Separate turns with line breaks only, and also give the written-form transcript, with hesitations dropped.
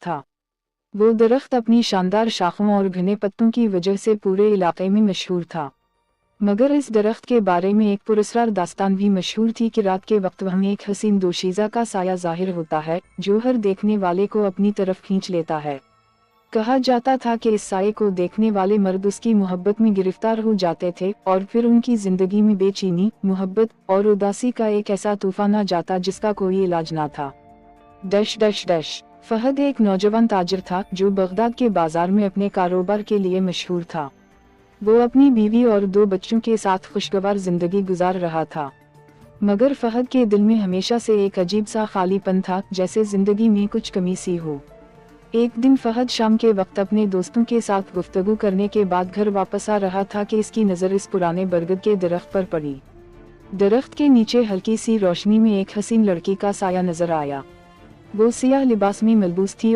था। वो दरख्त अपनी शानदार शाखों और घने पत्तों की वजह से पूरे इलाके में मशहूर था। मगर इस दरख्त के बारे में एक पुरस्कार दास्तान भी मशहूर थी कि रात के वक्त वहाँ एक हसीन दोशीज़ा का साया ज़ाहिर होता है जो हर देखने वाले को अपनी तरफ खींच लेता है। कहा जाता था कि इस साये को देखने वाले मर्द उसकी मोहब्बत में गिरफ्तार हो जाते थे और फिर उनकी जिंदगी में बेचैनी, मोहब्बत और उदासी का एक ऐसा तूफान आ जाता जिसका कोई इलाज ना था। Dash dash dash. फहद एक नौजवान ताजिर था जो बगदाद के बाजार में अपने कारोबार के लिए मशहूर था। वो अपनी बीवी और 2 बच्चों के साथ खुशगवार जिंदगी गुजार रहा था। मगर फहद के दिल में हमेशा से एक अजीब सा खालीपन था, जैसे जिंदगी में कुछ कमी सी हो। एक दिन फहद शाम के वक्त अपने दोस्तों के साथ गुफ्तगू करने के बाद घर वापस आ रहा था कि इसकी नज़र इस पुराने बरगद के दरख्त पर पड़ी। दरख्त के नीचे हल्की सी रोशनी में एक हसीन लड़की का साया नजर आया। वो सियाह लिबास में मलबूस थी